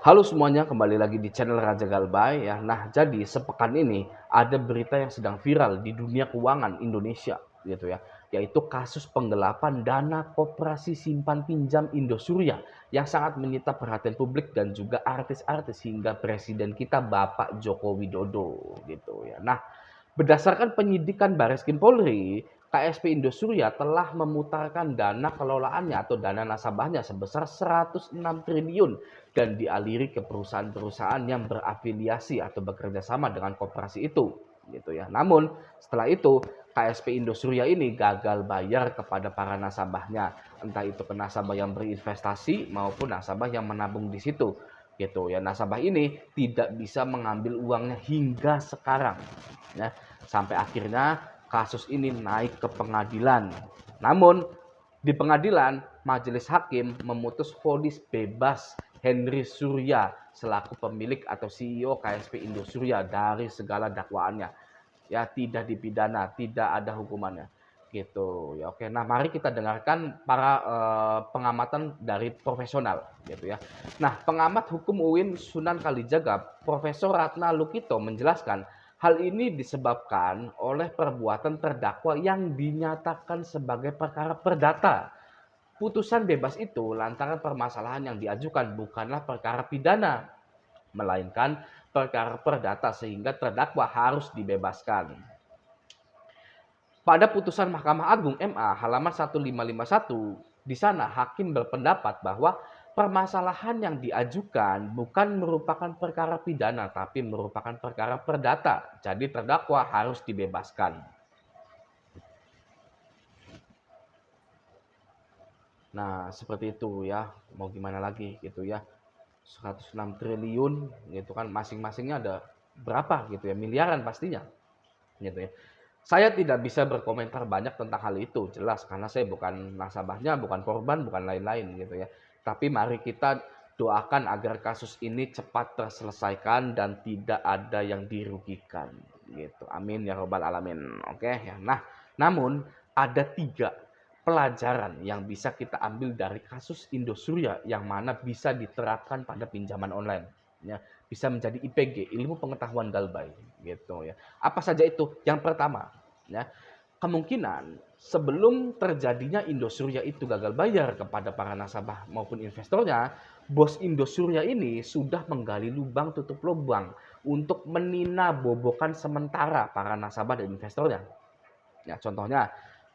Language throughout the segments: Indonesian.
Halo semuanya, kembali lagi di channel Raja Galbay ya. Nah, jadi sepekan ini ada berita yang sedang viral di dunia keuangan Indonesia gitu ya, yaitu kasus penggelapan dana koperasi simpan pinjam Indosuria yang sangat menyita perhatian publik dan juga artis-artis hingga presiden kita Bapak Joko Widodo gitu ya. Nah, berdasarkan penyidikan Bareskrim Polri, KSP Indosuria telah memutarkan dana kelolaannya atau dana nasabahnya sebesar 106 triliun dan dialiri ke perusahaan-perusahaan yang berafiliasi atau bekerja sama dengan koperasi itu, gitu ya. Namun setelah itu KSP Indosuria ini gagal bayar kepada para nasabahnya, entah itu ke nasabah yang berinvestasi maupun nasabah yang menabung di situ, gitu ya. Nasabah ini tidak bisa mengambil uangnya hingga sekarang, ya. Sampai akhirnya kasus ini naik ke pengadilan. Namun di pengadilan, majelis hakim memutus vonis bebas Henry Surya selaku pemilik atau CEO KSP Indosuria dari segala dakwaannya. Ya, tidak dipidana, tidak ada hukumannya. Gitu. Ya, oke. Nah, mari kita dengarkan para pengamatan dari profesional gitu ya. Nah, pengamat hukum UIN Sunan Kalijaga, Profesor Ratna Lukito menjelaskan hal ini disebabkan oleh perbuatan terdakwa yang dinyatakan sebagai perkara perdata. Putusan bebas itu lantaran permasalahan yang diajukan bukanlah perkara pidana, melainkan perkara perdata sehingga terdakwa harus dibebaskan. Pada putusan Mahkamah Agung MA halaman 1551, di sana hakim berpendapat bahwa permasalahan yang diajukan bukan merupakan perkara pidana tapi merupakan perkara perdata. Jadi terdakwa harus dibebaskan. Nah, seperti itu ya. Mau gimana lagi gitu ya. 106 triliun gitu kan, masing-masingnya ada berapa gitu ya, miliaran pastinya gitu ya. Saya tidak bisa berkomentar banyak tentang hal itu, jelas karena saya bukan nasabahnya, bukan korban, bukan lain-lain gitu ya. Tapi mari kita doakan agar kasus ini cepat terselesaikan dan tidak ada yang dirugikan gitu. Amin ya robbal alamin. Oke ya. Nah, namun ada 3 pelajaran yang bisa kita ambil dari kasus Indosuria yang mana bisa diterapkan pada pinjaman online ya, bisa menjadi IPG, ilmu pengetahuan Galbay gitu ya. Apa saja itu? Yang pertama ya, kemungkinan sebelum terjadinya Indosuria itu gagal bayar kepada para nasabah maupun investornya, bos Indosuria ini sudah menggali lubang tutup lubang untuk menina bobokan sementara para nasabah dan investornya. Ya, contohnya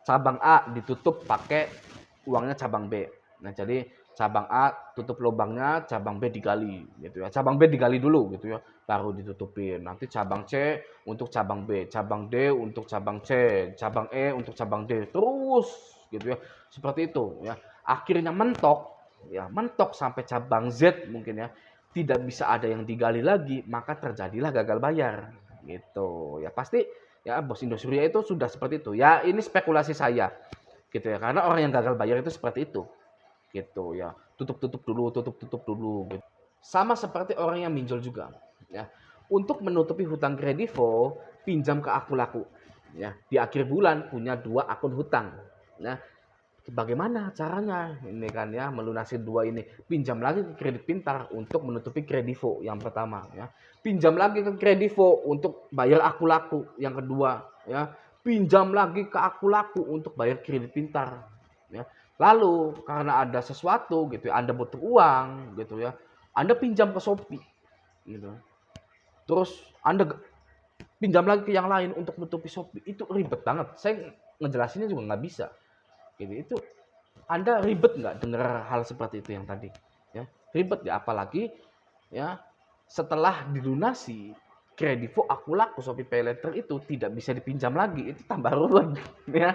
cabang A ditutup pakai uangnya cabang B. Nah, jadi cabang A tutup lubangnya, cabang B digali gitu ya. Cabang B digali dulu gitu ya, baru ditutupin. Nanti cabang C untuk cabang B, cabang D untuk cabang C, cabang E untuk cabang D. Terus gitu ya. Seperti itu ya. Akhirnya mentok ya, mentok sampai cabang Z mungkin ya. Tidak bisa ada yang digali lagi, maka terjadilah gagal bayar gitu. Ya pasti ya bos Indosuria itu sudah seperti itu. Ya ini spekulasi saya gitu ya. Karena orang yang gagal bayar itu seperti itu gitu ya. Tutup-tutup dulu gitu. Sama seperti orang yang minjol juga ya. Untuk menutupi hutang kredivo, pinjam ke aku laku ya. Di akhir bulan punya 2 akun hutang. Ya, bagaimana caranya ini kan ya melunasi 2 ini? Pinjam lagi ke kredit pintar untuk menutupi kredivo yang pertama ya. Pinjam lagi ke kredivo untuk bayar aku laku yang kedua ya. Pinjam lagi ke aku laku untuk bayar kredit pintar ya. Lalu karena ada sesuatu gitu ya, Anda butuh uang gitu ya. Anda pinjam ke Shopee gitu. Terus Anda pinjam lagi ke yang lain untuk menutupi Shopee. Itu ribet banget. Saya ngejelasinnya juga nggak bisa. Gitu. Itu anda ribet nggak dengar hal seperti itu yang tadi? Ya, ribet ya, apalagi ya setelah dilunasi kredivo aku laku Shopee Paylater itu tidak bisa dipinjam lagi, itu tambah ruwet ya.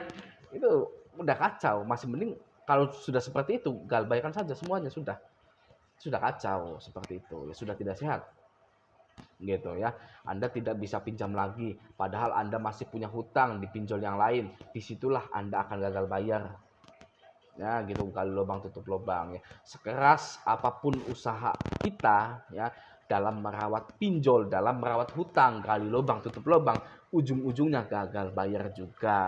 Itu udah kacau, masih mending kalau sudah seperti itu galbaikan saja semuanya sudah. Sudah kacau seperti itu, ya sudah tidak sehat gitu ya. Anda tidak bisa pinjam lagi padahal Anda masih punya hutang di pinjol yang lain. Disitulah Anda akan gagal bayar. Ya gitu, gali lubang tutup lubang ya. Sekeras apapun usaha kita ya dalam merawat pinjol, dalam merawat hutang, gali lubang tutup lubang, ujung-ujungnya gagal bayar juga.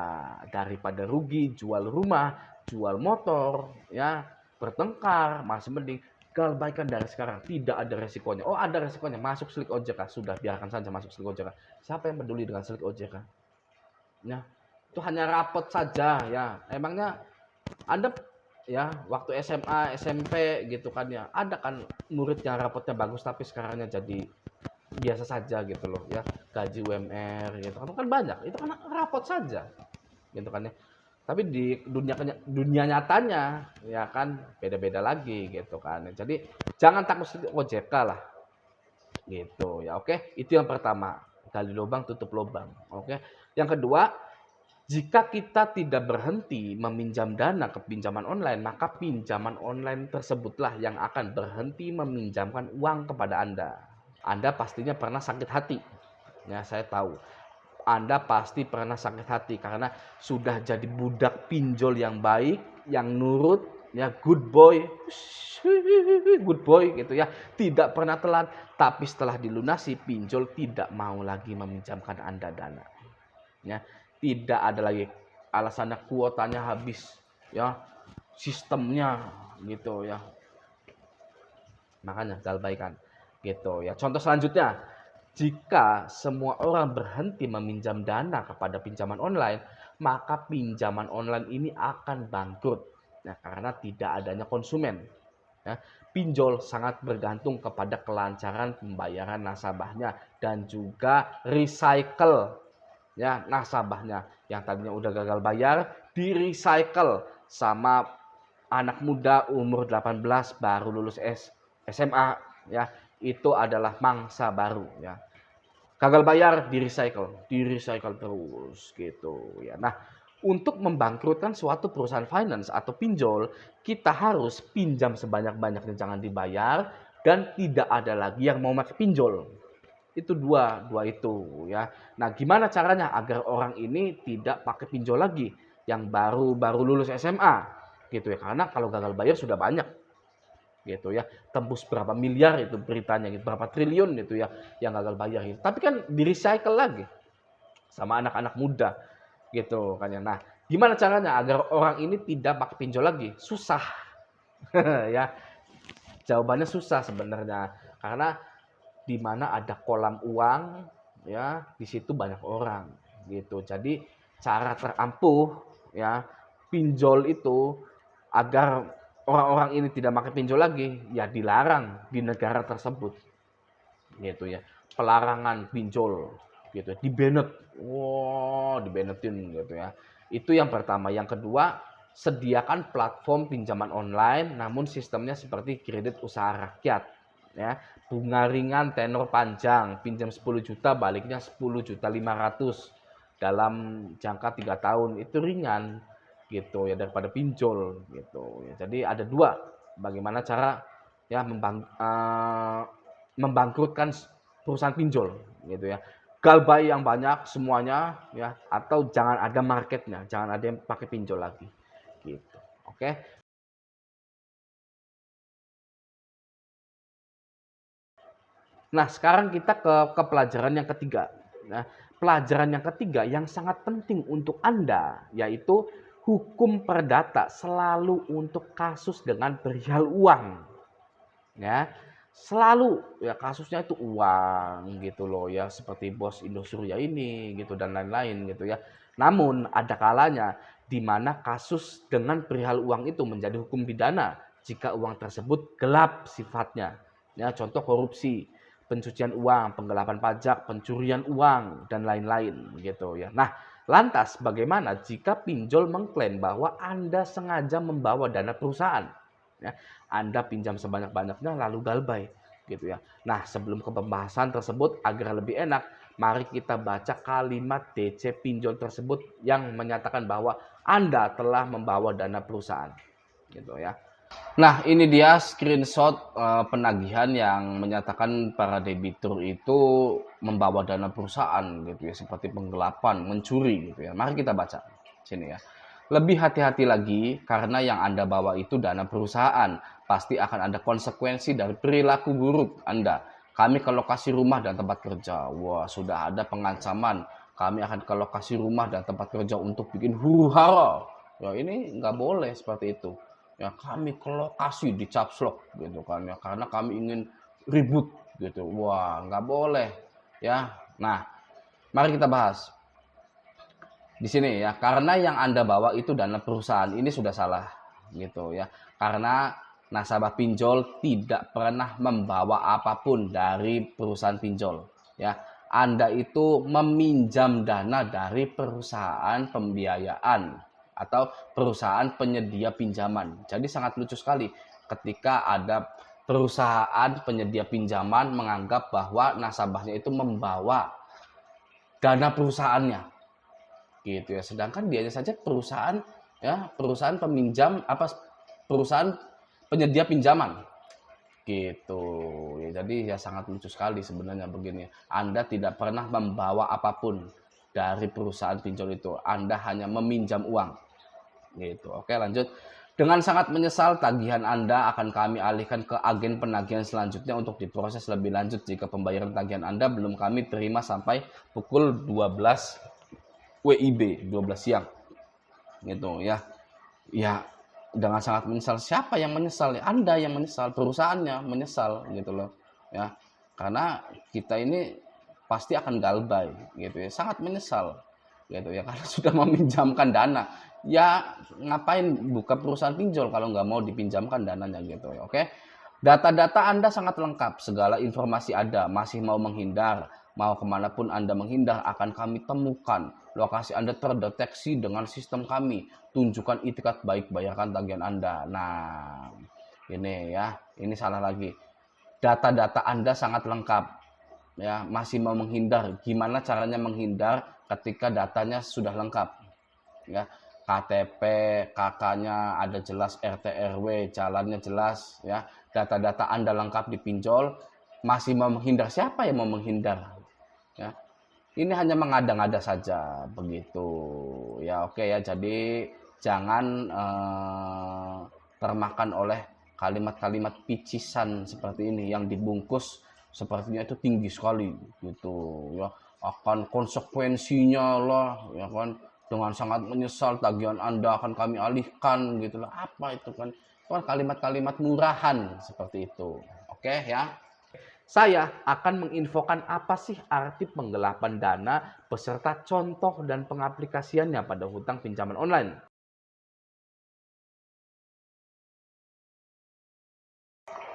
Daripada rugi jual rumah, jual motor ya, bertengkar, masih mending Galbaikan dari sekarang, tidak ada resikonya. Oh, ada resikonya, masuk Slik OJK, sudah biarkan saja masuk Slik OJK. Siapa yang peduli dengan Slik OJK? Ya, itu hanya rapot saja ya. Emangnya Anda ya waktu SMA, SMP gitu kan ya, ada kan murid yang rapotnya bagus tapi sekarangnya jadi biasa saja gitu loh ya, gaji UMR gitu kan banyak, itu kan rapot saja gitu kan ya. Tapi di dunia nyatanya ya kan beda-beda lagi gitu kan. Jadi jangan takut OJK lah gitu ya. Oke, itu yang pertama. Gali lubang tutup lubang. Oke. Yang kedua, jika kita tidak berhenti meminjam dana ke pinjaman online, maka pinjaman online tersebutlah yang akan berhenti meminjamkan uang kepada Anda. Anda pastinya pernah sakit hati. Ya, saya tahu. Anda pasti pernah sakit hati karena sudah jadi budak pinjol yang baik, yang nurut, ya good boy gitu ya, tidak pernah telat, tapi setelah dilunasi pinjol tidak mau lagi meminjamkan Anda dana. Ya, tidak ada lagi alasannya kuotanya habis, ya, sistemnya gitu ya. Makanya galbaikan gitu ya. Contoh selanjutnya, jika semua orang berhenti meminjam dana kepada pinjaman online, maka pinjaman online ini akan bangkrut. Nah, karena tidak adanya konsumen. Ya, pinjol sangat bergantung kepada kelancaran pembayaran nasabahnya dan juga recycle ya nasabahnya yang tadinya udah gagal bayar di recycle sama anak muda umur 18 baru lulus SMA ya, itu adalah mangsa baru ya. Gagal bayar di recycle terus gitu ya. Nah, untuk membangkrutkan suatu perusahaan finance atau pinjol, kita harus pinjam sebanyak-banyaknya jangan dibayar dan tidak ada lagi yang mau pakai pinjol. Itu dua itu ya. Nah, gimana caranya agar orang ini tidak pakai pinjol lagi yang baru lulus SMA gitu ya. Karena kalau gagal bayar sudah banyak gitu ya, tembus berapa miliar itu beritanya gitu, berapa triliun gitu ya yang gagal bayar gitu. Tapi kan di recycle lagi sama anak-anak muda gitu kan ya. Nah, gimana caranya agar orang ini tidak pakai pinjol lagi? Susah. Ya. Jawabannya susah sebenarnya karena di mana ada kolam uang ya, di situ banyak orang gitu. Jadi cara terampuh ya pinjol itu agar orang-orang ini tidak pakai pinjol lagi, ya dilarang di negara tersebut, gitu ya. Pelarangan pinjol, gitu. Di-banned, wow, di-bannetin gitu ya. Itu yang pertama. Yang kedua, sediakan platform pinjaman online, namun sistemnya seperti kredit usaha rakyat, ya. Bunga ringan, tenor panjang, pinjam 10 juta, baliknya 10.500.000 dalam jangka 3 tahun, itu ringan gitu ya daripada pinjol gitu ya. Jadi ada dua bagaimana cara ya membangkrutkan perusahaan pinjol gitu ya. Galbay yang banyak semuanya ya atau jangan ada marketnya, jangan ada yang pakai pinjol lagi gitu. Oke. Nah, sekarang kita ke pelajaran yang ketiga. Nah, pelajaran yang ketiga yang sangat penting untuk Anda yaitu hukum perdata selalu untuk kasus dengan perihal uang. Ya, selalu ya kasusnya itu uang gitu loh ya, seperti bos Indosuria ini gitu dan lain-lain gitu ya. Namun ada kalanya di mana kasus dengan perihal uang itu menjadi hukum pidana jika uang tersebut gelap sifatnya. Ya, contoh korupsi, pencucian uang, penggelapan pajak, pencurian uang dan lain-lain gitu ya. Nah, lantas bagaimana jika pinjol mengklaim bahwa Anda sengaja membawa dana perusahaan? Ya, Anda pinjam sebanyak-banyaknya lalu galbay gitu ya. Nah, sebelum ke pembahasan tersebut agar lebih enak, mari kita baca kalimat DC pinjol tersebut yang menyatakan bahwa Anda telah membawa dana perusahaan gitu ya. Nah, ini dia screenshot penagihan yang menyatakan para debitur itu membawa dana perusahaan gitu ya, seperti penggelapan, mencuri gitu ya. Mari kita baca sini ya. Lebih hati-hati lagi karena yang Anda bawa itu dana perusahaan. Pasti akan ada konsekuensi dari perilaku buruk Anda. Kami ke lokasi rumah dan tempat kerja. Wah, sudah ada pengancaman. Kami akan ke lokasi rumah dan tempat kerja untuk bikin huru-hara. Ya, ini nggak boleh seperti itu. ya kami ke lokasi di capslok gitu kan ya, karena kami ingin ribut gitu. Wah, nggak boleh ya. Nah, mari kita bahas di sini ya, karena yang Anda bawa itu dana perusahaan, ini sudah salah gitu ya. Karena nasabah pinjol tidak pernah membawa apapun dari perusahaan pinjol ya. Anda itu meminjam dana dari perusahaan pembiayaan atau perusahaan penyedia pinjaman. Jadi sangat lucu sekali ketika ada perusahaan penyedia pinjaman menganggap bahwa nasabahnya itu membawa dana perusahaannya gitu ya, sedangkan dia saja perusahaan ya, perusahaan peminjam apa, perusahaan penyedia pinjaman gitu ya. Jadi ya sangat lucu sekali sebenarnya begini, Anda tidak pernah membawa apapun dari perusahaan pinjol itu, Anda hanya meminjam uang gitu. Oke, lanjut. Dengan sangat menyesal, tagihan Anda akan kami alihkan ke agen penagihan selanjutnya untuk diproses lebih lanjut jika pembayaran tagihan Anda belum kami terima sampai pukul 12 WIB, 12 siang gitu ya. Ya, dengan sangat menyesal. Siapa yang menyesal? Anda yang menyesal, perusahaannya menyesal gitu loh ya, karena kita ini pasti akan galbay gitu ya, sangat menyesal gitu ya, karena sudah meminjamkan dana. Ya ngapain buka perusahaan pinjol kalau nggak mau dipinjamkan dananya gitu ya. Oke, data-data Anda sangat lengkap, segala informasi ada, masih mau menghindar, mau kemanapun Anda menghindar akan kami temukan. Lokasi Anda terdeteksi dengan sistem kami. Tunjukkan itikat baik, bayarkan tagihan Anda. Nah, ini ya, ini salah lagi. Data-data Anda sangat lengkap. Ya, masih mau menghindar. Gimana caranya menghindar ketika datanya sudah lengkap? Ya, KTP, KK-nya ada jelas, RT RW, jalannya jelas ya. Data-data Anda lengkap dipinjol, masih mau menghindar. Siapa yang mau menghindar? Ya, ini hanya mengada-ngada saja begitu ya. Oke ya, jadi jangan termakan oleh kalimat-kalimat picisan seperti ini yang dibungkus sepertinya itu tinggi sekali gitu ya, akan konsekuensinya lah ya kan, dengan sangat menyesal tagihan Anda akan kami alihkan gitu lah. Apa itu kan kalimat-kalimat murahan seperti itu. Oke ya. Saya akan menginfokan apa sih arti penggelapan dana beserta contoh dan pengaplikasiannya pada hutang pinjaman online.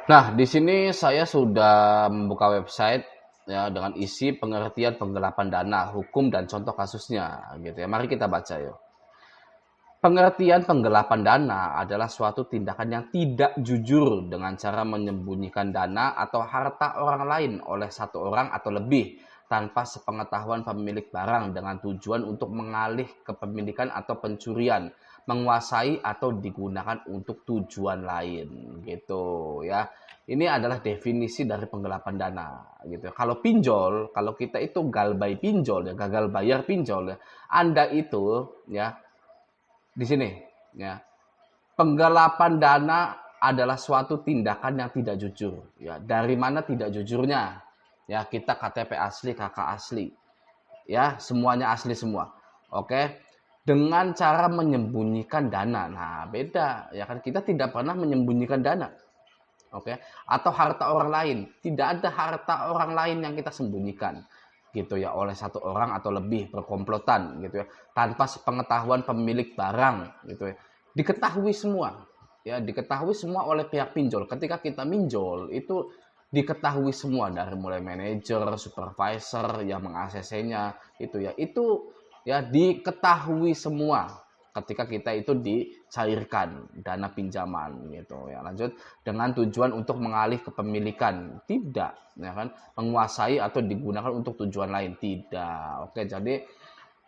Nah, di sini saya sudah membuka website ya dengan isi pengertian penggelapan dana, hukum dan contoh kasusnya gitu ya. Mari kita baca yuk. Pengertian penggelapan dana adalah suatu tindakan yang tidak jujur dengan cara menyembunyikan dana atau harta orang lain oleh satu orang atau lebih tanpa sepengetahuan pemilik barang dengan tujuan untuk mengalih kepemilikan atau pencurian, menguasai atau digunakan untuk tujuan lain gitu ya. Ini adalah definisi dari penggelapan dana gitu. Kalau pinjol, kalau kita itu galbay pinjol ya, gagal bayar pinjol ya, Anda itu ya di sini ya, penggelapan dana adalah suatu tindakan yang tidak jujur ya. Dari mana tidak jujurnya? Ya, kita KTP asli, KK asli ya, semuanya asli semua. Oke, dengan cara menyembunyikan dana. Nah, beda ya kan, kita tidak pernah menyembunyikan dana. Oke, atau harta orang lain. Tidak ada harta orang lain yang kita sembunyikan gitu ya, oleh satu orang atau lebih berkomplotan gitu ya, tanpa sepengetahuan pemilik barang gitu ya. Diketahui semua ya, diketahui semua oleh pihak pinjol. Ketika kita minjol itu diketahui semua, dari mulai manajer, supervisor yang meng-ACC-nya itu ya, itu ya diketahui semua ketika kita itu dicairkan dana pinjaman gitu ya. Lanjut, dengan tujuan untuk mengalih kepemilikan, tidak ya kan, menguasai atau digunakan untuk tujuan lain, tidak. Oke, jadi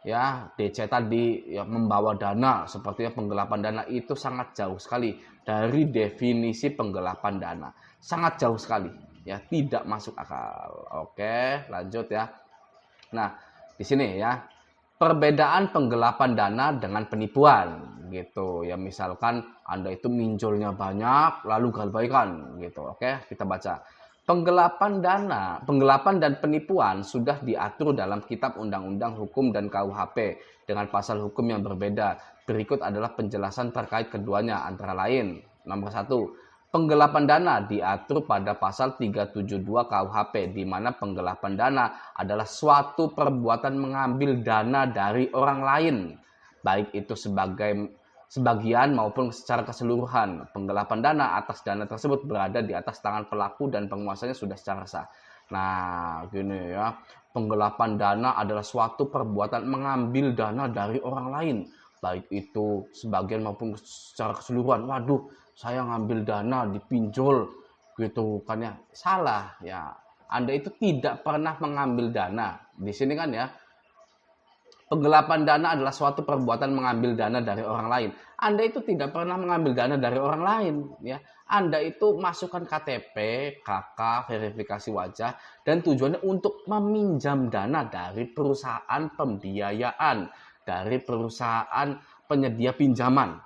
ya DC tadi ya, membawa dana sepertinya penggelapan dana itu sangat jauh sekali dari definisi penggelapan dana, sangat jauh sekali ya, tidak masuk akal. Oke, lanjut ya. Nah, di sini ya, perbedaan penggelapan dana dengan penipuan gitu ya. Misalkan Anda itu minjolnya banyak lalu galbaikan gitu. Oke, kita baca. Penggelapan dan penipuan sudah diatur dalam Kitab Undang-Undang Hukum dan KUHP dengan pasal hukum yang berbeda. Berikut adalah penjelasan terkait keduanya, antara lain. Nomor 1, penggelapan dana diatur pada pasal 372 KUHP, di mana penggelapan dana adalah suatu perbuatan mengambil dana dari orang lain, baik itu sebagian maupun secara keseluruhan. Penggelapan dana atas dana tersebut berada di atas tangan pelaku dan penguasanya sudah secara sah. Nah, gini ya, penggelapan dana adalah suatu perbuatan mengambil dana dari orang lain, baik itu sebagian maupun secara keseluruhan. Waduh, saya ngambil dana dipinjol gitu kan ya. Salah ya. Anda itu tidak pernah mengambil dana. Di sini kan ya, penggelapan dana adalah suatu perbuatan mengambil dana dari orang lain. Anda itu tidak pernah mengambil dana dari orang lain, ya. Anda itu masukkan KTP, KK, verifikasi wajah, dan tujuannya untuk meminjam dana dari perusahaan pembiayaan, dari perusahaan penyedia pinjaman.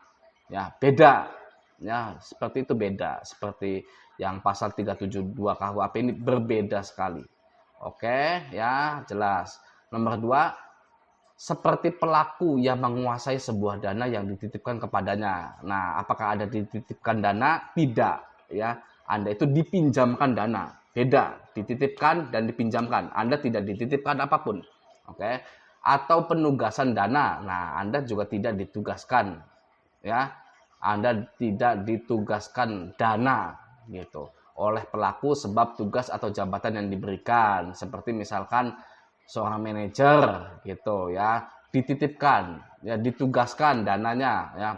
Ya, beda. Ya, seperti itu beda. Seperti yang pasal 372 KUHP ini berbeda sekali. Oke, ya, jelas. Nomor 2, seperti pelaku yang menguasai sebuah dana yang dititipkan kepadanya. Nah, apakah Anda dititipkan dana? Tidak, ya. Anda itu dipinjamkan dana. Beda, dititipkan dan dipinjamkan. Anda tidak dititipkan apapun. Oke. Atau penugasan dana. Nah, Anda juga tidak ditugaskan, ya. Anda tidak ditugaskan dana gitu oleh pelaku sebab tugas atau jabatan yang diberikan, seperti misalkan seorang manajer gitu ya, dititipkan ya, ditugaskan dananya ya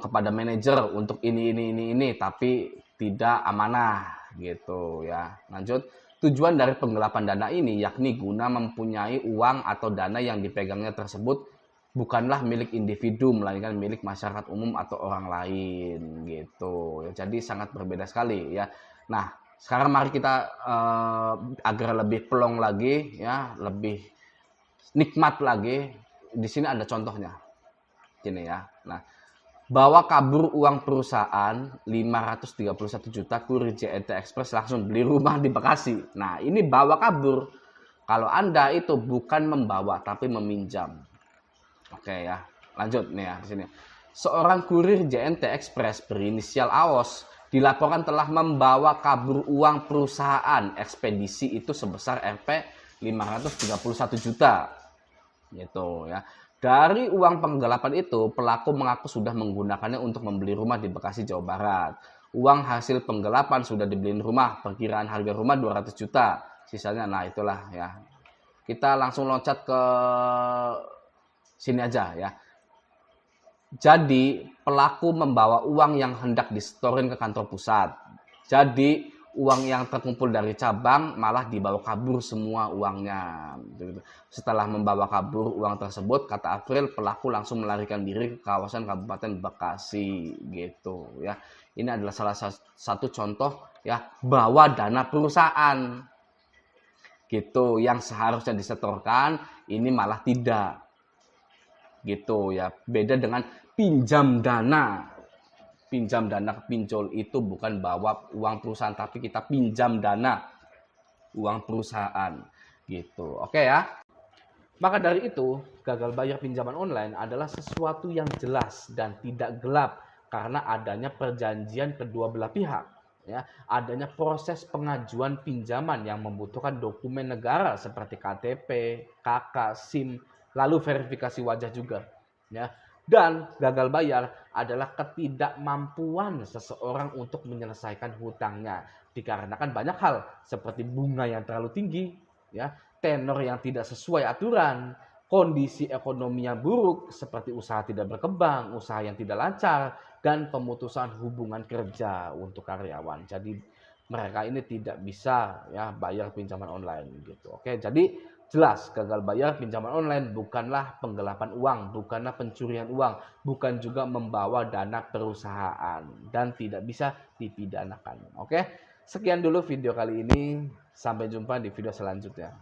kepada manajer untuk ini, tapi tidak amanah gitu ya. Lanjut, tujuan dari penggelapan dana ini yakni guna mempunyai uang atau dana yang dipegangnya tersebut bukanlah milik individu melainkan milik masyarakat umum atau orang lain gitu ya. Jadi sangat berbeda sekali ya. Nah, sekarang mari kita agar lebih plong lagi ya, lebih nikmat lagi. Di sini ada contohnya. Gini ya. Nah, bawa kabur uang perusahaan 531 juta, kurir JNT Express langsung beli rumah di Bekasi. Nah, ini bawa kabur. Kalau Anda itu bukan membawa tapi meminjam. Oke ya. Lanjut nih ya di sini. Seorang kurir JNT Express berinisial AOS dilaporkan telah membawa kabur uang perusahaan ekspedisi itu sebesar Rp 531 juta. Gitu ya. Dari uang penggelapan itu, pelaku mengaku sudah menggunakannya untuk membeli rumah di Bekasi, Jawa Barat. Uang hasil penggelapan sudah dibeliin rumah, perkiraan harga rumah 200 juta. Sisanya, nah itulah ya. Kita langsung loncat ke sini aja ya. Jadi pelaku membawa uang yang hendak disetorin ke kantor pusat. Jadi uang yang terkumpul dari cabang malah dibawa kabur semua uangnya. Setelah membawa kabur uang tersebut, kata April, pelaku langsung melarikan diri ke kawasan Kabupaten Bekasi gitu ya. Ini adalah salah satu contoh ya, bawa dana perusahaan gitu yang seharusnya disetorkan, ini malah tidak. Gitu ya. Beda dengan pinjam dana. Pinjam dana pinjol itu bukan bawa uang perusahaan, tapi kita pinjam dana uang perusahaan gitu. Oke ya. Maka dari itu, gagal bayar pinjaman online adalah sesuatu yang jelas dan tidak gelap karena adanya perjanjian kedua belah pihak. Ya, adanya proses pengajuan pinjaman yang membutuhkan dokumen negara seperti KTP, KK, SIM, lalu verifikasi wajah juga. Ya. Dan gagal bayar adalah ketidakmampuan seseorang untuk menyelesaikan hutangnya. Dikarenakan banyak hal seperti bunga yang terlalu tinggi, ya, tenor yang tidak sesuai aturan, kondisi ekonomi yang buruk seperti usaha tidak berkembang, usaha yang tidak lancar, dan pemutusan hubungan kerja untuk karyawan. Jadi mereka ini tidak bisa ya bayar pinjaman online gitu. Oke, jadi jelas gagal bayar pinjaman online bukanlah penggelapan uang, bukanlah pencurian uang, bukan juga membawa dana perusahaan dan tidak bisa dipidanakan. Oke, sekian dulu video kali ini. Sampai jumpa di video selanjutnya.